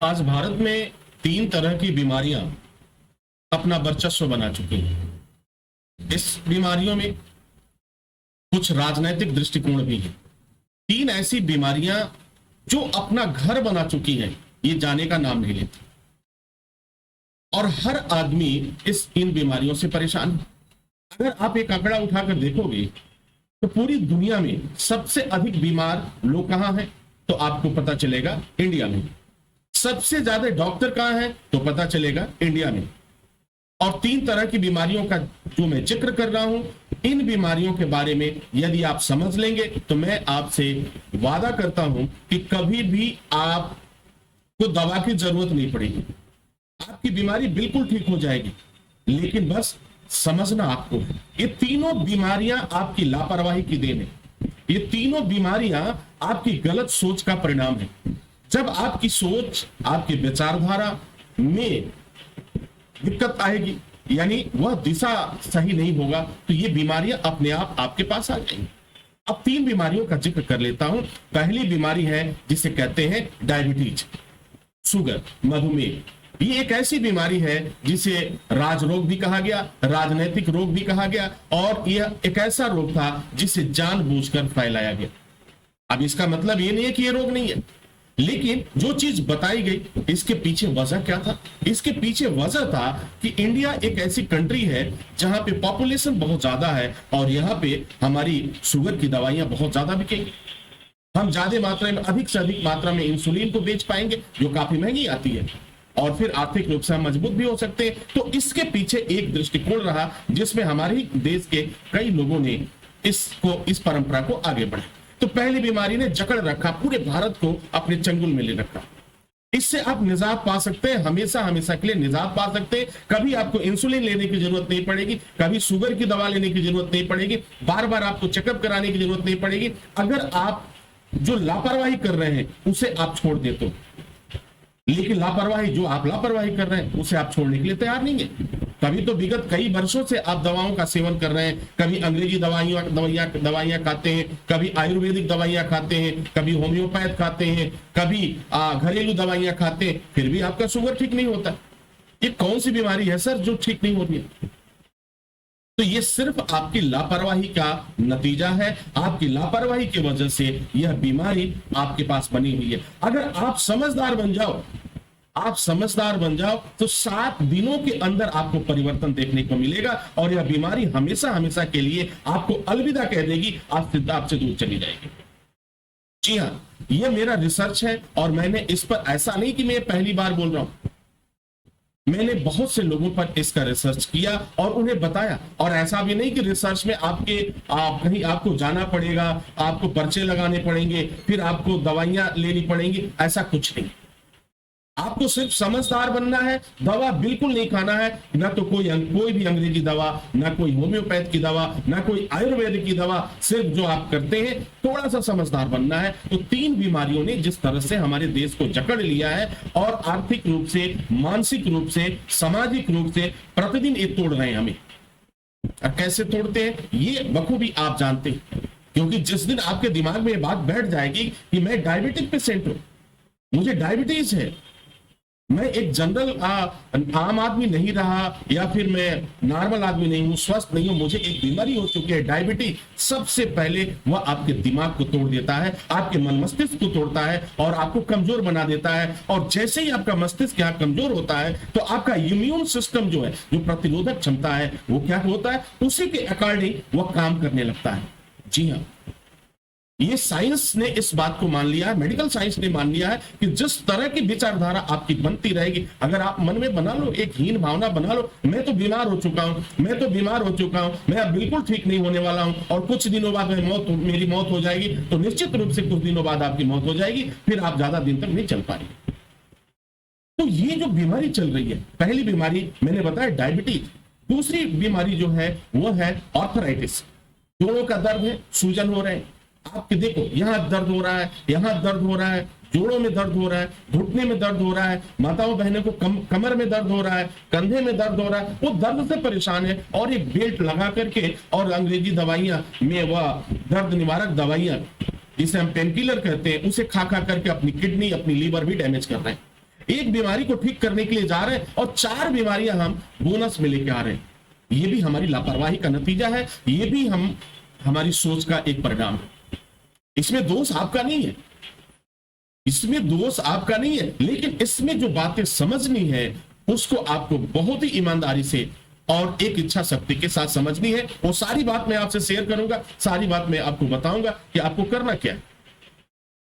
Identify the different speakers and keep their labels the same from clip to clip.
Speaker 1: आज भारत में 3 तरह की बीमारियां अपना वर्चस्व बना चुकी हैं। इस बीमारियों में कुछ राजनैतिक दृष्टिकोण भी है। 3 ऐसी बीमारियां जो अपना घर बना चुकी हैं, ये जाने का नाम नहीं लेती और हर आदमी इन बीमारियों से परेशान है। अगर आप एक आंकड़ा उठाकर देखोगे तो पूरी दुनिया में सबसे अधिक बीमार लोग कहां हैं, तो आपको पता चलेगा इंडिया में। सबसे ज्यादा डॉक्टर कहां हैं, तो पता चलेगा इंडिया में। और 3 तरह की बीमारियों का जो मैं जिक्र कर रहा हूं, इन बीमारियों के बारे में यदि आप समझ लेंगे तो मैं आपसे वादा करता हूं कि कभी भी आपको दवा की जरूरत नहीं पड़ेगी। आपकी बीमारी बिल्कुल ठीक हो जाएगी, लेकिन बस समझना आपको है। ये तीनों बीमारियां आपकी लापरवाही की देन है। ये तीनों बीमारियां आपकी गलत सोच का परिणाम है। जब आपकी सोच, आपकी विचारधारा में दिक्कत आएगी, यानी वह दिशा सही नहीं होगा, तो ये बीमारियां अपने आप आपके पास आ जाएंगी। अब 3 बीमारियों का जिक्र कर लेता हूं। पहली बीमारी है जिसे कहते हैं डायबिटीज, शुगर, मधुमेह। ये एक ऐसी बीमारी है जिसे राजरोग भी कहा गया, राजनैतिक रोग भी कहा गया, और यह एक ऐसा रोग था जिसे जानबूझकर फैलाया गया। अब इसका मतलब ये नहीं है कि ये रोग नहीं है, लेकिन जो चीज बताई गई, इसके पीछे वजह क्या था? इसके पीछे वजह था कि इंडिया एक ऐसी कंट्री है जहां पे पॉपुलेशन बहुत ज्यादा है और यहां पे हमारी शुगर की दवाइयां बहुत ज्यादा बिकेंगी। हम ज्यादा मात्रा में, अधिक से अधिक मात्रा में इंसुलिन को बेच पाएंगे, जो काफी महंगी आती है, और फिर आर्थिक रूप से हम मजबूत भी हो सकते हैं। तो इसके पीछे एक दृष्टिकोण रहा जिसमें हमारे देश के कई लोगों ने इस परंपरा को आगे बढ़ाया। तो पहली बीमारी ने जकड़ रखा, पूरे भारत को अपने चंगुल में ले रखा। इससे आप निजात पा सकते हैं, हमेशा हमेशा के लिए निजात पा सकते हैं। कभी आपको इंसुलिन लेने की जरूरत नहीं पड़ेगी, कभी शुगर की दवा लेने की जरूरत नहीं पड़ेगी, बार बार आपको चेकअप कराने की जरूरत नहीं पड़ेगी, अगर आप जो लापरवाही कर रहे हैं उसे आप छोड़ दे तो। लेकिन जो आप लापरवाही कर रहे हैं उसे आप छोड़ने के लिए तैयार नहीं है। तभी तो विगत कई वर्षों से आप दवाओं का सेवन कर रहे हैं। कभी अंग्रेजी दवाइयां खाते हैं, कभी आयुर्वेदिक दवाइयां खाते हैं, कभी होम्योपैथ खाते हैं, कभी घरेलू दवाइयां खाते हैं, फिर भी आपका शुगर ठीक नहीं होता। ये कौन सी बीमारी है सर जो ठीक नहीं होती है? तो ये सिर्फ आपकी लापरवाही का नतीजा है। आपकी लापरवाही की वजह से यह बीमारी आपके पास बनी हुई है। अगर आप समझदार बन जाओ तो 7 दिनों के अंदर आपको परिवर्तन देखने को मिलेगा और यह बीमारी हमेशा हमेशा के लिए आपको अलविदा कह देगी, आपसे दूर चली जाएगी। जी हां, यह मेरा रिसर्च है और मैंने इस पर, ऐसा नहीं कि मैं पहली बार बोल रहा हूं, मैंने बहुत से लोगों पर इसका रिसर्च किया और उन्हें बताया। और ऐसा भी नहीं कि रिसर्च में कहीं आपको जाना पड़ेगा, आपको पर्चे लगाने पड़ेंगे, फिर आपको दवाइयां लेनी पड़ेंगी, ऐसा कुछ नहीं। आपको सिर्फ समझदार बनना है, दवा बिल्कुल नहीं खाना है, ना तो कोई भी अंग्रेजी दवा, ना कोई होम्योपैथ की दवा, ना कोई आयुर्वेदिक की दवा। सिर्फ जो आप करते हैं, थोड़ा सा समझदार बनना है। तो 3 बीमारियों ने जिस तरह से हमारे देश को जकड़ लिया है और आर्थिक रूप से, मानसिक रूप से, सामाजिक रूप से प्रतिदिन ये तोड़ रहे हैं हमें। और कैसे तोड़ते हैं ये बखूबी आप जानते हैं, क्योंकि जिस दिन आपके दिमाग में ये बात बैठ जाएगी कि मैं डायबिटिक पेशेंट हूं, मुझे डायबिटीज है, मैं एक जनरल आम आदमी नहीं रहा, या फिर मैं नॉर्मल आदमी नहीं हूं, स्वस्थ नहीं हूं, मुझे एक बीमारी हो चुकी है डायबिटीज, सबसे पहले वह आपके दिमाग को तोड़ देता है, आपके मन मस्तिष्क को तोड़ता है और आपको कमजोर बना देता है। और जैसे ही आपका मस्तिष्क यहाँ कमजोर होता है तो आपका इम्यून सिस्टम जो है, जो प्रतिरोधक क्षमता है, वो क्या होता है, उसी के अकॉर्डिंग वह काम करने लगता है। जी हाँ, ये साइंस ने इस बात को मान लिया है, मेडिकल साइंस ने मान लिया है कि जिस तरह की विचारधारा आपकी बनती रहेगी, अगर आप मन में बना लो, एक हीन भावना बना लो, मैं तो बीमार हो चुका हूं, मैं अब बिल्कुल ठीक नहीं होने वाला हूं और कुछ दिनों बाद मेरी मौत हो जाएगी, तो निश्चित रूप से कुछ दिनों बाद आपकी मौत हो जाएगी, फिर आप ज्यादा दिन तक नहीं चल पाएंगे। तो ये जो बीमारी चल रही है, पहली बीमारी मैंने बताया डायबिटीज। दूसरी बीमारी जो है वो है आर्थराइटिस। जोड़ों का दर्द है, सूजन हो रहे हैं, आपके देखो यहां दर्द हो रहा है, यहां दर्द हो रहा है, जोड़ों में दर्द हो रहा है, घुटने में दर्द हो रहा है, माताओं बहनों को कमर में दर्द हो रहा है, कंधे में दर्द हो रहा है, वो दर्द से परेशान है और एक बेल्ट लगा करके और अंग्रेजी दवाइयां में, वह दर्द निवारक दवाइयां जिसे हम पेन किलर कहते हैं, उसे खा खा करके अपनी किडनी, अपनी लीवर भी डैमेज कर रहे हैं। एक बीमारी को ठीक करने के लिए जा रहे हैं और 4 बीमारियां हम बोनस में लेके आ रहे हैं। ये भी हमारी लापरवाही का नतीजा है, ये भी हमारी सोच का एक परिणाम है। इसमें दोष आपका नहीं है, इसमें दोष आपका नहीं है, लेकिन इसमें जो बातें समझनी है उसको आपको बहुत ही ईमानदारी से और एक इच्छा शक्ति के साथ समझनी है। वो सारी बात मैं आपसे शेयर करूंगा, सारी बात मैं आपको बताऊंगा कि आपको करना क्या है।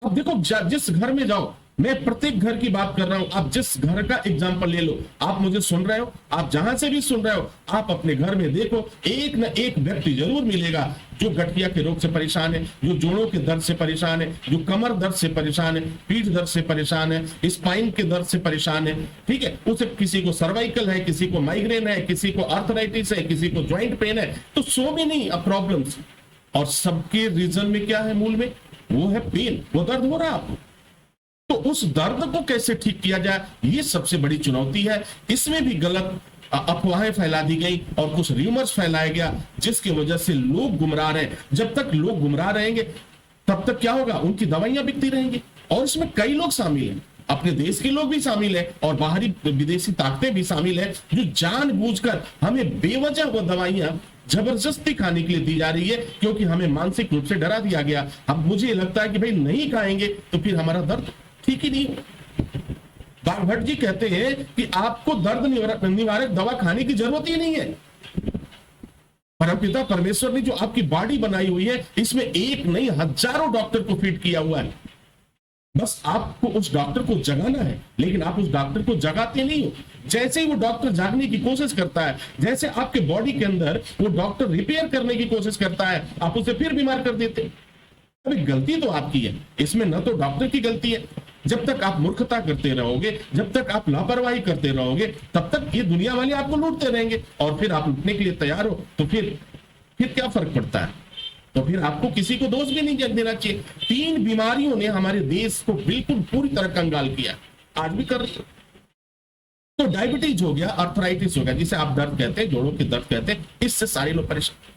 Speaker 1: अब देखो, जिस घर में जाओ, मैं प्रत्येक घर की बात कर रहा हूं, आप जिस घर का एग्जाम्पल ले लो, आप मुझे सुन रहे हो, आप जहां से भी सुन रहे हो, आप अपने घर में देखो, एक न एक व्यक्ति जरूर मिलेगा जो गठिया के रोग से परेशान है, जो जोड़ों के दर्द से परेशान है, जो कमर दर्द से परेशान है, पीठ दर्द से परेशान है, स्पाइन के दर्द से परेशान है। ठीक है, उसे किसी को सर्वाइकल है, किसी को माइग्रेन है, किसी को आर्थराइटिस है, किसी को ज्वाइंट पेन है, तो सो मेनी प्रॉब्लम्स। और सबके रीजन में क्या है? मूल में वो है पेन, वो दर्द हो रहा है आपको। तो उस दर्द को कैसे ठीक किया जाए, ये सबसे बड़ी चुनौती है। इसमें भी गलत अफवाहें फैला दी गई और कुछ रूमर्स फैलाया गया, जिसकी वजह से लोग गुमराह रहे। जब तक लोग गुमराह रहेंगे तब तक क्या होगा? उनकी दवाइयां बिकती रहेंगी। और इसमें कई लोग शामिल हैं, अपने देश के लोग भी शामिल हैं और बाहरी विदेशी ताकतें भी शामिल हैं, जो जानबूझकर हमें बेवजह वो दवाइयां जबरदस्ती खाने के लिए दी जा रही है, क्योंकि हमें मानसिक रूप से डरा दिया गया। अब मुझे लगता है कि भाई नहीं खाएंगे तो फिर हमारा दर्द ठीक ही नहीं। बागभट्ट जी कहते हैं कि आपको दर्द निवारक दवा खाने की जरूरत ही नहीं है। परमपिता परमेश्वर ने जो आपकी बॉडी बनाई हुई है, इसमें एक नहीं हजारों डॉक्टर को फिट किया हुआ है। बस आपको उस डॉक्टर को जगाना है, लेकिन आप उस डॉक्टर को जगाते नहीं हो। जैसे ही वो डॉक्टर जागने की कोशिश करता है, जैसे आपके बॉडी के अंदर वो डॉक्टर रिपेयर करने की कोशिश करता है, आप उसे फिर बीमार कर देते हैं। अभी गलती तो आपकी है, इसमें न तो डॉक्टर की गलती है। जब तक आप मूर्खता करते रहोगे, जब तक आप लापरवाही करते रहोगे, तब तक ये दुनिया वाले आपको लूटते रहेंगे। और फिर आप लूटने के लिए तैयार हो तो फिर क्या फर्क पड़ता है? तो फिर आपको किसी को दोष भी नहीं देना चाहिए। 3 बीमारियों ने हमारे देश को बिल्कुल पूरी तरह कंगाल किया, आज भी कर रही है। तो डायबिटीज हो गया, आर्थराइटिस हो गया, जिसे आप दर्द कहते हैं, जोड़ों के दर्द कहते हैं, इससे सारे लोग परेशान।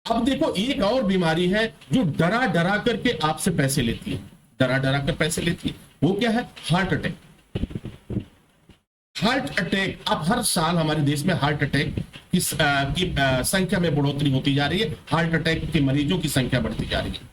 Speaker 1: अब देखो, एक और बीमारी है जो डरा डरा करके आपसे पैसे लेती है, डरा डरा कर पैसे लेती है। वो क्या है? Heart attack. हार्ट अटैक, अब हर साल हमारे देश में हार्ट अटैक की संख्या में बढ़ोतरी होती जा रही है, हार्ट अटैक के मरीजों की संख्या बढ़ती जा रही है।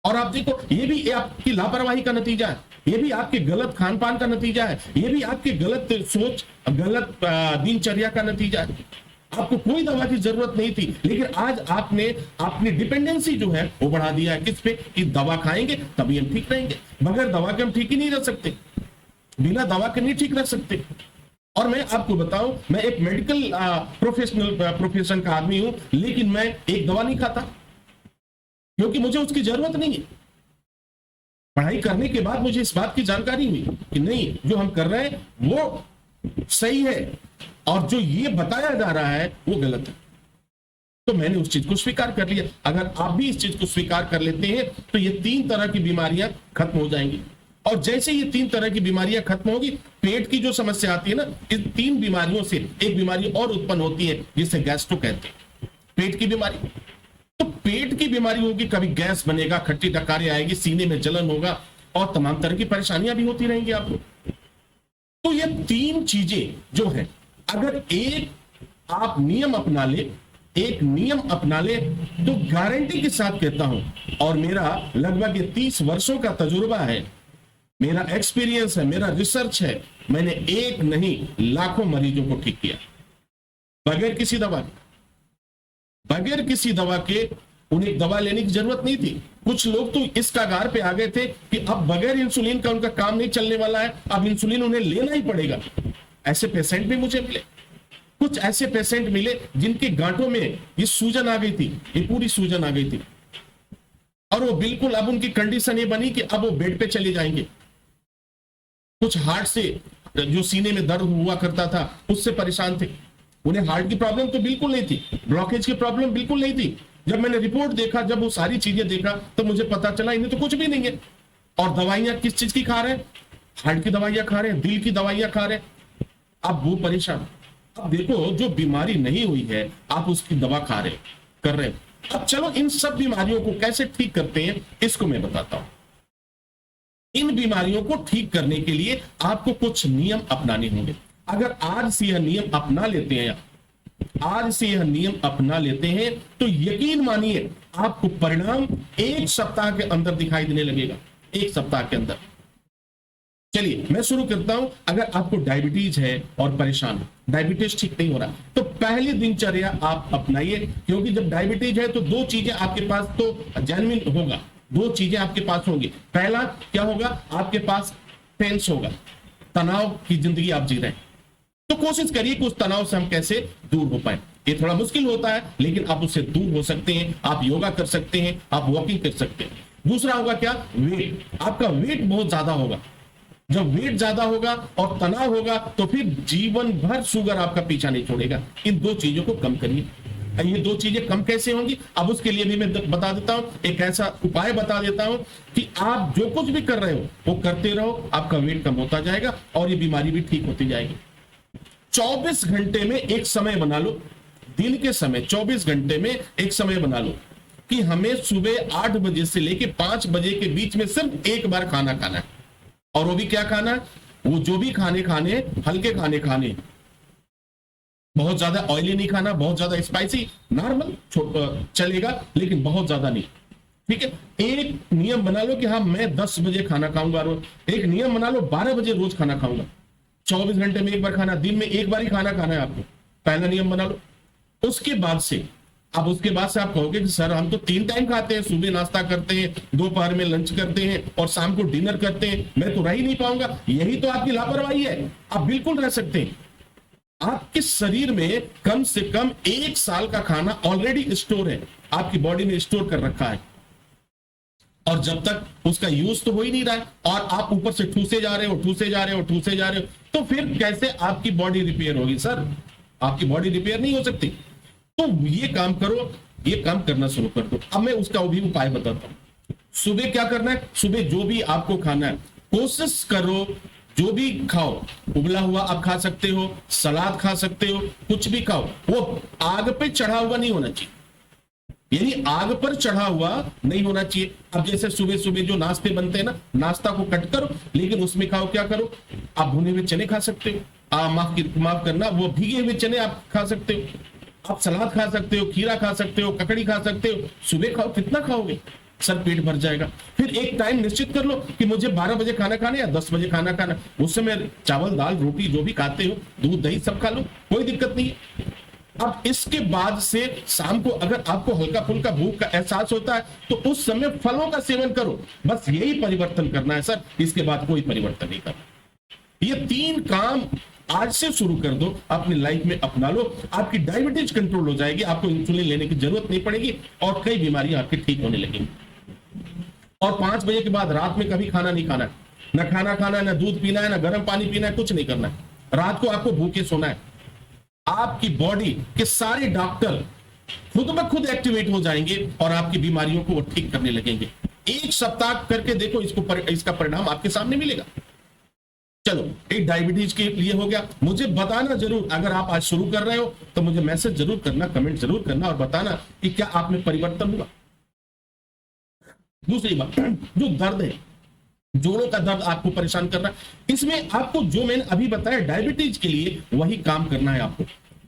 Speaker 1: और आप देखो, ये भी आपकी लापरवाही का नतीजा है, ये भी आपके गलत खान पान का नतीजा है, ये भी आपके गलत सोच, गलत दिनचर्या का नतीजा है। आपको कोई दवा की जरूरत नहीं थी, लेकिन आज आपने अपनी डिपेंडेंसी जो है वो बढ़ा दिया है। किस पे? कि दवा खाएंगे तभी हम ठीक रहेंगे, बगैर दवा के हम ठीक ही नहीं रह सकते, बिना दवा के नहीं ठीक रह सकते। और मैं आपको बताऊं, मैं एक मेडिकल प्रोफेशन का आदमी हूं, लेकिन मैं एक दवा नहीं खाता, क्योंकि मुझे उसकी जरूरत नहीं है। पढ़ाई करने के बाद मुझे इस बात की जानकारी हुई कि नहीं, जो हम कर रहे हैं वो सही है और जो ये बताया जा रहा है वो गलत है। तो मैंने उस चीज को स्वीकार कर लिया। अगर आप भी इस चीज को स्वीकार कर लेते हैं तो ये 3 तरह की बीमारियां खत्म हो जाएंगी। और जैसे ये 3 तरह की बीमारियां खत्म होगी, पेट की जो समस्या आती है ना, इन 3 बीमारियों से एक बीमारी और उत्पन्न होती है, जिसे गैस्ट्रो कहते हैं, पेट की बीमारी। तो पेट की बीमारी होगी, कभी गैस बनेगा, खट्टी डकारें आएगी, सीने में जलन होगा और तमाम तरह की परेशानियां भी होती रहेंगी आपको। तो ये 3 चीजें जो है, अगर एक आप नियम अपना ले, एक नियम अपना ले, तो गारंटी के साथ कहता हूं, और मेरा लगभग 30 वर्षों का तजुर्बा है, मेरा एक्सपीरियंस है, मेरा रिसर्च है, मैंने एक नहीं लाखों मरीजों को ठीक किया बगैर किसी दवा के। बगैर किसी दवा के उन्हें दवा लेने की जरूरत नहीं थी। कुछ लोग तो इस कगार पे आ गए थे कि अब बगैर इंसुलिन का उनका काम नहीं चलने वाला है, अब इंसुलिन उन्हें लेना ही पड़ेगा। ऐसे पेशेंट भी मुझे मिले, कुछ ऐसे पेशेंट मिले जिनके गांठों में ये सूजन आ गई थी, ये पूरी सूजन आ गई थी, और वो बिल्कुल अब उनकी कंडीशन ये बनी कि अब वो बेड पे चले जाएंगे। कुछ हार्ट से, जो सीने में दर्द हुआ करता था, उससे परेशान थे। उन्हें हार्ट की प्रॉब्लम तो बिल्कुल नहीं थी, ब्लॉकेज की प्रॉब्लम बिल्कुल नहीं थी। जब मैंने रिपोर्ट देखा, जब वो सारी चीजें देखा, तो मुझे पता चला इन्हें तो कुछ भी नहीं है। और दवाइयां किस चीज की खा रहे हैं? हार्ट की दवाइयां खा रहे हैं, दिल की दवाइयां खा रहे हैं। अब वो परेशान। अब देखो, जो बीमारी नहीं हुई है आप उसकी दवा खा रहे कर रहे हैं। अब चलो इन सब बीमारियों को कैसे ठीक करते हैं, इसको मैं बताता हूं। इन बीमारियों को ठीक करने के लिए आपको कुछ नियम अपनाने होंगे। अगर आज से यह नियम अपना लेते हैं, आज से यह नियम अपना लेते हैं, तो यकीन मानिए आपको परिणाम 1 सप्ताह के अंदर दिखाई देने लगेगा, 1 सप्ताह के अंदर। चलिए मैं शुरू करता हूं। अगर आपको डायबिटीज है और परेशान है, डायबिटीज ठीक नहीं हो रहा, तो पहली दिनचर्या आप अपनाइए, क्योंकि जब डायबिटीज है तो 2 चीजें आपके पास तो जेन्युइन होगा, 2 चीजें आपके पास होंगी। पहला क्या होगा, आपके पास टेंस होगा, तनाव की जिंदगी आप जी रहे हैं, तो कोशिश करिए कि उस तनाव से हम कैसे दूर हो पाए। ये थोड़ा मुश्किल होता है, लेकिन आप उससे दूर हो सकते हैं। आप योगा कर सकते हैं, आप वॉकिंग कर सकते हैं। दूसरा होगा क्या, वेट, आपका वेट बहुत ज्यादा होगा। जब वेट ज्यादा होगा और तनाव होगा तो फिर जीवन भर शुगर आपका पीछा नहीं छोड़ेगा। इन 2 चीजों को कम करिए। ये 2 चीजें कम कैसे होंगी, अब उसके लिए भी मैं बता देता हूं, एक ऐसा उपाय बता देता हूं कि आप जो कुछ भी कर रहे हो वो करते रहो, आपका वेट कम होता जाएगा और ये बीमारी भी ठीक होती जाएगी। 24 घंटे में एक समय बना लो, दिन के समय 24 घंटे में एक समय बना लो कि हमें सुबह 8 बजे से लेके 5 बजे के बीच में सिर्फ एक बार खाना खाना है। और वो भी क्या खाना है, वो जो भी खाने हल्के खाने, बहुत ज्यादा ऑयली नहीं खाना, बहुत ज्यादा स्पाइसी, नॉर्मल चलेगा, लेकिन बहुत ज्यादा नहीं। ठीक है, एक नियम बना लो कि हाँ मैं 10 बजे खाना खाऊंगा रोज। एक नियम बना लो 12 बजे रोज खाना खाऊंगा। 24 घंटे में एक बार खाना, दिन में एक बार ही खाना खाना है आपको, पहला नियम बना लो। उसके बाद से आप कहोगे कि सर हम तो 3 टाइम खाते हैं, सुबह नाश्ता करते हैं, दोपहर में लंच करते हैं और शाम को डिनर करते हैं, मैं तो रह ही नहीं पाऊंगा। यही तो आपकी लापरवाही है। आप बिल्कुल रह सकते हैं। आपके शरीर में कम से कम 1 साल का खाना ऑलरेडी स्टोर है, आपकी बॉडी में स्टोर कर रखा है, और जब तक उसका यूज तो हो ही नहीं रहा है और आप ऊपर से ठूसे जा रहे हो, तो फिर कैसे आपकी बॉडी रिपेयर होगी सर? आपकी बॉडी रिपेयर नहीं हो सकती। तो ये काम करो, ये काम करना शुरू कर दो। अब मैं उसका भी उपाय बताता हूं। सुबह क्या करना है, सुबह जो भी आपको खाना है कोशिश करो, जो भी खाओ, उबला हुआ आप खा सकते हो, सलाद खा सकते हो, कुछ भी खाओ, वो आग पे चढ़ा हुआ नहीं होना चाहिए, यानी आग पर चढ़ा हुआ नहीं होना चाहिए। अब जैसे सुबह सुबह जो नाश्ते बनते हैं ना, नाश्ता को कट करो, लेकिन उसमें खाओ, क्या करो, आप भुने हुए चने खा सकते हो, माफ करना, वो भीगे हुए चने आप खा सकते हो, आप सलाद खा सकते हो, खीरा खा सकते हो, ककड़ी खा सकते हो। सुबह खाओ, कितना खाओगे सर, पेट भर जाएगा। फिर एक टाइम निश्चित कर लो कि मुझे 12 बजे खाना खाना या 10 बजे खाना खाना, उस समय चावल दाल रोटी जो भी खाते हो, दूध दही सब खा लो, कोई दिक्कत नहीं है। अब इसके बाद से शाम को अगर आपको हल्का फुल्का भूख का एहसास होता है तो उस समय फलों का सेवन करो। बस यही परिवर्तन करना है सर, इसके बाद कोई परिवर्तन नहीं करना। ये 3 काम आज से शुरू कर दो, अपनी लाइफ में अपना लो, आपकी डायबिटीज कंट्रोल हो जाएगी, आपको इंसुलिन लेने की जरूरत नहीं पड़ेगी और कई बीमारियां आपकी ठीक होने लगेंगी। और 5 बजे के बाद रात में कभी खाना नहीं खाना है, ना खाना खाना है, ना दूध पीना है, ना गर्म पानी पीना है, कुछ नहीं करना है। रात को आपको भूखे सोना है। आपकी बॉडी के सारे डॉक्टर खुद ब खुद एक्टिवेट हो जाएंगे और आपकी बीमारियों को वो ठीक करने लगेंगे। 1 सप्ताह करके देखो, इसका परिणाम आपके सामने मिलेगा। चलो, एक डायबिटीज के लिए हो गया। मुझे बताना जरूर, अगर आप आज शुरू कर रहे हो तो मुझे मैसेज जरूर करना, कमेंट जरूर करना और बताना कि क्या आप में परिवर्तन हुआ। दूसरी बात, जो दर्द है, जोड़ों का दर्द आपको परेशान कर रहा है, इसमें आपको जो मैंने अभी बताया डायबिटीज के लिए वही काम करना है आपको।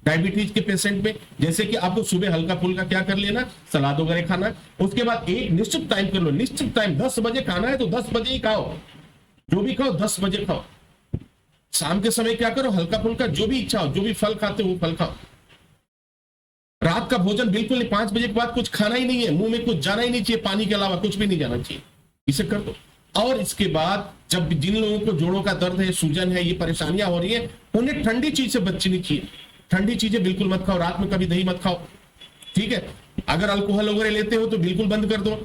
Speaker 1: डायबिटीज के पेशेंट में जैसे कि आपको सुबह हल्का फुल्का क्या कर लेना, सलाद वगैरह खाना है। उसके बाद एक निश्चित टाइम कर लो, निश्चित टाइम 10 बजे खाना है तो 10 बजे ही खाओ, जो भी खाओ 10 बजे खाओ। शाम के समय क्या करो, हल्का फुल्का जो भी इच्छा हो, जो भी फल खाते हो वो फल खाओ। रात का भोजन बिल्कुल नहीं, 5 बजे के बाद कुछ खाना ही नहीं है, मुंह में कुछ जाना ही नहीं चाहिए, पानी के अलावा कुछ भी नहीं जाना चाहिए, इसे कर दो। और इसके बाद जब जिन लोगों को जोड़ों का दर्द है, सूजन है, ये परेशानियां हो रही है, उन्हें ठंडी चीज से बचनी चाहिए। ठंडी चीजें बिल्कुल मत खाओ, रात में कभी दही मत खाओ, ठीक है। अगर अल्कोहल वगैरह लेते हो तो बिल्कुल बंद कर दो,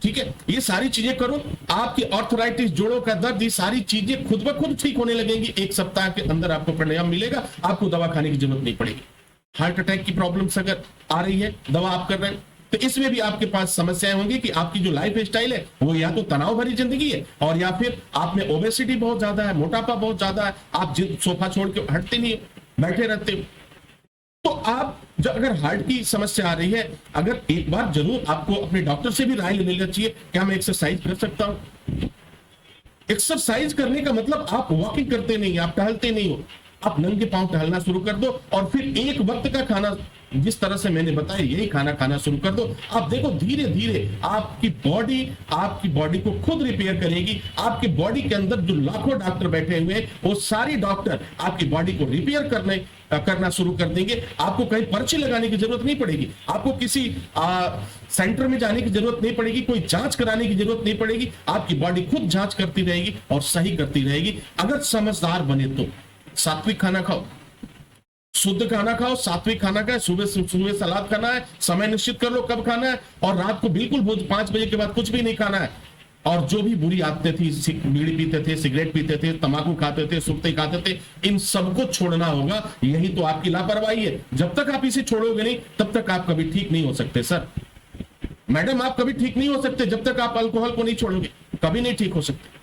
Speaker 1: ठीक है। ये सारी चीजें करो, आपकी आर्थराइटिस, जोड़ों का दर्द, ये सारी चीजें खुद ब खुद ठीक होने लगेंगी। 1 सप्ताह के अंदर आपको परिणाम मिलेगा, आपको दवा खाने की जरूरत नहीं पड़ेगी। हार्ट अटैक की प्रॉब्लम्स अगर आ रही है, दवा आप कर रहे हैं, तो इसमें भी आपके पास समस्याएं होंगी कि आपकी जो लाइफ स्टाइल है वो या तो तनाव भरी जिंदगी है, और या फिर आप में ओबेसिटी बहुत ज्यादा है, मोटापा बहुत ज्यादा है, आप सोफा छोड़ के हटते नहीं, बैठे रहते हो। तो आप जब अगर हार्ट की समस्या आ रही है, अगर एक बार जरूर आपको अपने डॉक्टर से भी राय लेना चाहिए, क्या मैं एक्सरसाइज कर सकता हूं, एक्सरसाइज करने का मतलब आप वॉकिंग करते नहीं, आप टहलते नहीं हो, आप नंगे पांव टहलना शुरू कर दो और फिर एक वक्त का खाना जिस तरह से मैंने बताया यही खाना खाना शुरू कर दो। आप देखो धीरे धीरे आपकी बॉडी को खुद रिपेयर करेगी। आपकी बॉडी के अंदर जो लाखों डॉक्टर बैठे हुए हैं वो सारी डॉक्टर आपकी बॉडी को रिपेयर करना शुरू कर देंगे। आपको कहीं पर्ची लगाने की जरूरत नहीं पड़ेगी, आपको किसी सेंटर में जाने की जरूरत नहीं पड़ेगी, कोई जांच कराने की जरूरत नहीं पड़ेगी। आपकी बॉडी खुद जांच करती रहेगी और सही करती रहेगी। अगर समझदार बने तो सात्विक खाना खाओ, शुद्ध खाना खाओ, सात्विक खाना खाए, सुबह सलाद खाना है, समय निश्चित कर लो कब खाना है, और रात को बिल्कुल 5 बजे के बाद कुछ भी नहीं खाना है। और जो भी बुरी आदतें थी, बीड़ी पीते थे, सिगरेट पीते थे, तंबाकू खाते थे, सुक्ते खाते थे, इन सबको छोड़ना होगा। यही तो आपकी लापरवाही है। जब तक आप इसे छोड़ोगे नहीं तब तक आप कभी ठीक नहीं हो सकते। सर मैडम, आप कभी ठीक नहीं हो सकते जब तक आप अल्कोहल को नहीं छोड़ोगे, कभी नहीं ठीक हो सकते।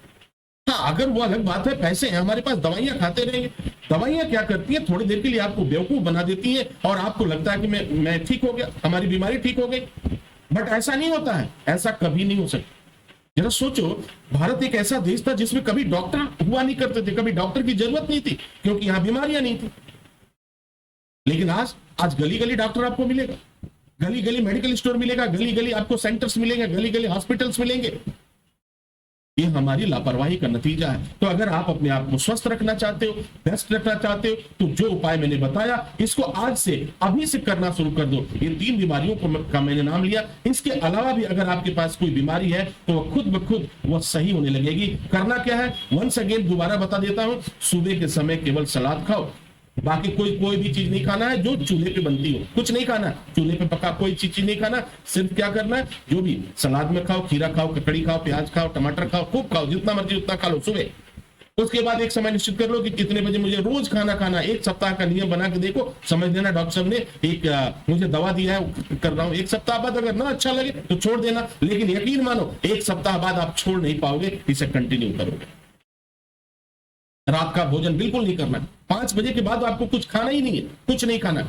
Speaker 1: हाँ, अगर वो अलग बात है, पैसे हैं हमारे पास, दवाइयां खाते रहेंगे। दवाइयां क्या करती है, थोड़ी देर के लिए आपको बेवकूफ बना देती है और आपको लगता है कि मैं ठीक हो गया, हमारी बीमारी ठीक हो गई। बट ऐसा नहीं होता है, ऐसा कभी नहीं हो सकता। जरा सोचो, भारत एक ऐसा देश था जिसमें कभी डॉक्टर हुआ नहीं करते थे, कभी डॉक्टर की जरूरत नहीं थी क्योंकि यहां बीमारियां नहीं थी। लेकिन आज गली गली डॉक्टर आपको मिलेगा, गली गली मेडिकल स्टोर मिलेगा, गली गली आपको सेंटर्स मिलेंगे, गली गली हॉस्पिटल्स मिलेंगे। ये हमारी लापरवाही का नतीजा है। तो अगर आप अपने आप को स्वस्थ रखना चाहते हो, बेस्ट रखना चाहते हो, तो जो उपाय मैंने बताया इसको आज से अभी से करना शुरू कर दो। ये 3 बीमारियों का मैंने नाम लिया। इसके अलावा भी अगर आपके पास कोई बीमारी है तो वह खुद ब खुद वह सही होने लगेगी। करना क्या है, वंस अगेन दोबारा बता देता हूं, सुबह के समय केवल सलाद खाओ, बाकी कोई भी चीज नहीं खाना है जो चूल्हे पे बनती हो, कुछ नहीं खाना, चूल्हे पे पका कोई चीज नहीं खाना। सिर्फ क्या करना है, जो भी सलाद में खाओ, खीरा खाओ, ककड़ी खाओ, प्याज खाओ, टमाटर खाओ, खूब खाओ, जितना मर्जी उतना खा लो सुबह। उसके बाद एक समय निश्चित कर लो कि कितने बजे मुझे रोज खाना खाना। एक सप्ताह का नियम बना के देखो, समझ लेना डॉक्टर साहब ने एक मुझे दवा दिया है, कर रहा हूं। एक सप्ताह बाद अगर ना अच्छा लगे तो छोड़ देना, लेकिन यकीन मानो एक सप्ताह बाद आप छोड़ नहीं पाओगे, इसे कंटिन्यू करोगे। रात का भोजन बिल्कुल नहीं करना, 5 बजे के बाद आपको कुछ खाना ही नहीं है, कुछ नहीं खाना,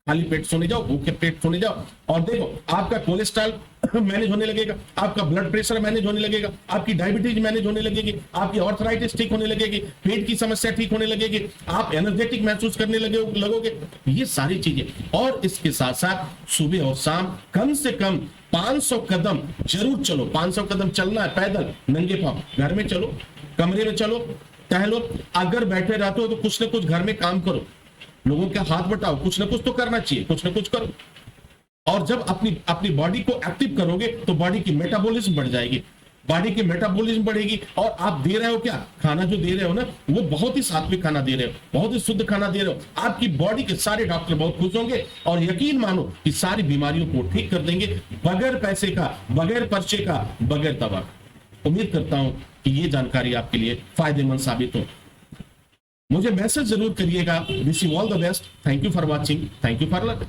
Speaker 1: खाली पेट सोने जाओ, भूखे पेट सोने जाओ। और देखो आपका कोलेस्ट्रॉल मैनेज होने लगेगा, आपका ब्लड प्रेशर मैनेज होने लगेगा, आपकी डायबिटीज मैनेज होने लगेगी, आपकी ऑर्थराइटिस ठीक होने लगेगी, पेट की समस्या ठीक होने लगेगी, आप एनर्जेटिक महसूस करने लगोगे। ये सारी चीजें। और इसके साथ साथ सुबह और शाम कम से कम 500 कदम जरूर चलो। 500 कदम चलना है पैदल, नंगे पांव। घर में चलो, कमरे में चलो, टहलो। अगर बैठे रहते हो तो कुछ ना कुछ घर में काम करो, लोगों के हाथ बटाओ, कुछ ना कुछ तो करना चाहिए, कुछ ना कुछ करो। और जब अपनी बॉडी को एक्टिव करोगे तो बॉडी की मेटाबॉलिज्म बढ़ जाएगी, बॉडी की मेटाबॉलिज्म बढ़ेगी। और आप दे रहे हो क्या, खाना जो दे रहे हो ना, वो बहुत ही सात्विक खाना दे रहे हो, बहुत ही शुद्ध खाना दे रहे हो। आपकी बॉडी के सारे डॉक्टर बहुत खुश होंगे और यकीन मानो कि सारी बीमारियों को ठीक कर देंगे, बगैर पैसे का, बगैर पर्चे का, बगैर दवा का। उम्मीद करता हूं कि ये जानकारी आपके लिए फायदेमंद साबित हो। मुझे मैसेज जरूर करिएगा। Wish you all the best. Thank you for watching, thank you for learning.